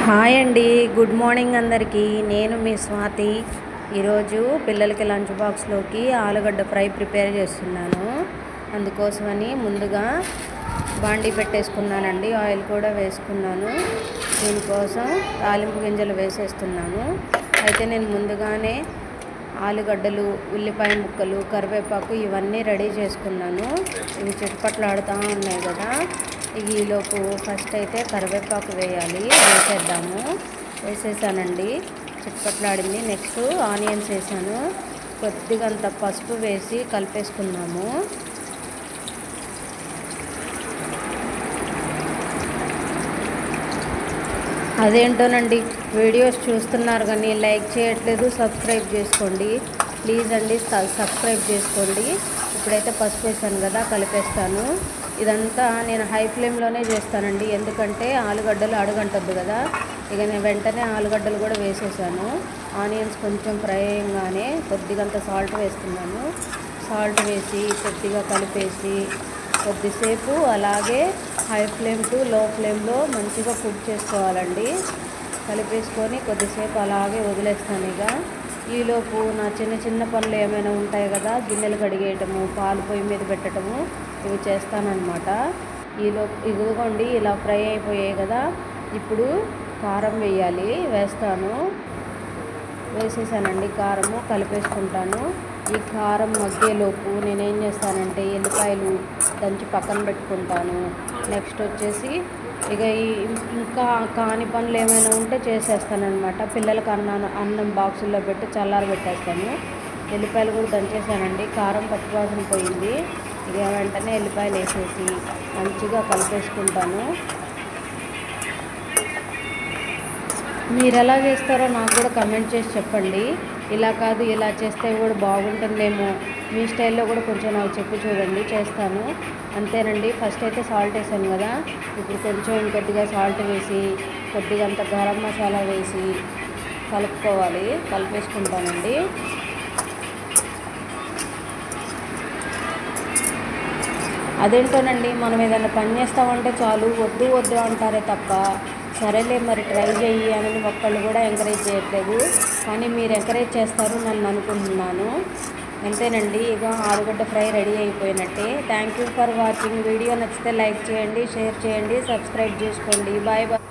Hi అండి, good morning అందరికీ. నేను మీ స్వాతి. ఈరోజు పిల్లలకి లంచ్ బాక్స్లోకి ఆలుగడ్డ ఫ్రై ప్రిపేర్ చేస్తున్నాను. అందుకోసమని ముందుగా బాండీ పెట్టేసుకున్నానండి, ఆయిల్ కూడా వేసుకున్నాను. దీనికోసం తాలింపు గింజలు వేసేస్తున్నాను. అయితే నేను ముందుగానే ఆలుగడ్డలు, ఉల్లిపాయ ముక్కలు, కరివేపాకు ఇవన్నీ రెడీ చేసుకున్నాను. ఇవి చిట్పట్లాడుతూ ఉన్నాయి కదా. ఈలోపు ఫస్ట్ అయితే కరివేపాకు వేసేసానండి. చిట్పట్లాడింది. నెక్స్ట్ ఆనియన్స్ వేసాను. కొద్దిగా అంత పసుపు వేసి కలిపేసుకున్నాము. అదేంటోనండి, వీడియోస్ చూస్తున్నారు కానీ లైక్ చేయట్లేదు, సబ్స్క్రైబ్ చేసుకోండి ప్లీజ్ అండి, సబ్స్క్రైబ్ చేసుకోండి. ఇప్పుడైతే పసుపు వేసాను కదా, కలిపేస్తాను. ఇదంతా నేను హై ఫ్లేమ్లోనే చేస్తానండి, ఎందుకంటే ఆలుగడ్డలు అడుగంటద్దు కదా. ఇక నేను వెంటనే ఆలుగడ్డలు కూడా వేసేసాను. ఆనియన్స్ కొంచెం ఫ్రై అయ్యంగానే కొద్దిగంత సాల్ట్ వేస్తున్నాను. సాల్ట్ వేసి కొద్దిగా కలిపేసి కొద్దిసేపు అలాగే హై ఫ్లేమ్ టు లో ఫ్లేమ్లో మంచిగా కుక్ చేసుకోవాలండి. కలిపేసుకొని కొద్దిసేపు అలాగే వదిలేస్తాను. ఇక ఈలోపు నా చిన్న చిన్న పనులు ఏమైనా ఉంటాయి కదా, గిన్నెలు కడిగేయటము, పాలు పొయ్యి మీద పెట్టడము, ఇవి చేస్తానన్నమాట. ఈలోపు ఇదిగోండి ఇలా ఫ్రై అయిపోయాయి కదా. ఇప్పుడు కారం వేసేసానండి. కారము కలిపేసుకుంటాను. ఈ కారం మగ్గేలోపు నేనేం చేస్తానంటే ఎల్లిపాయలు దంచి పక్కన పెట్టుకుంటాను. నెక్స్ట్ వచ్చేసి ఇక ఇంకా కాని పనులు ఏమైనా ఉంటే చేసేస్తానమాట. పిల్లలకు అన్నం బాక్సుల్లో పెట్టి చల్లారబెట్టేస్తాను. ఎల్లిపాయలు కూడా దంచేసానండి. కారం పచ్చివాసన పోయింది. ఇక వెంటనే ఎల్లిపాయలు వేసేసి మంచిగా కలిపేసుకుంటాను. మీరు ఎలా చేస్తారో నాకు కూడా కమెంట్ చేసి చెప్పండి. ఇలా కాదు ఇలా చేస్తే కూడా బాగుంటుందేమో, మీ స్టైల్లో కూడా కొంచెం నాకు చెప్పి చూడండి, చేస్తాను. అంతేనండి. ఫస్ట్ అయితే సాల్ట్ వేసాను కదా, ఇప్పుడు కొంచెం ఇంకొద్దిగా సాల్ట్ వేసి కొద్దిగా అంత గరం మసాలా వేసి కలిపేసుకుంటానండి. అదేంటోనండి, మనం ఏదైనా పని చేస్తామంటే చాలు వద్దు వద్దు అంటారే తప్ప సరేలే మరి ట్రై చెయ్యి అని ఒక్కళ్ళు కూడా ఎంకరేజ్ చేయట్లేదు. కానీ మీరు ఎంకరేజ్ చేస్తారు నన్ను అనుకుంటున్నాను. అంతేనండి. ఇక ఆలుగడ్డ ఫ్రై రెడీ అయిపోయినట్టే. Thank you for watching. వీడియో నచ్చితే లైక్ చేయండి, షేర్ చేయండి, సబ్స్క్రైబ్ చేసుకోండి. Bye bye.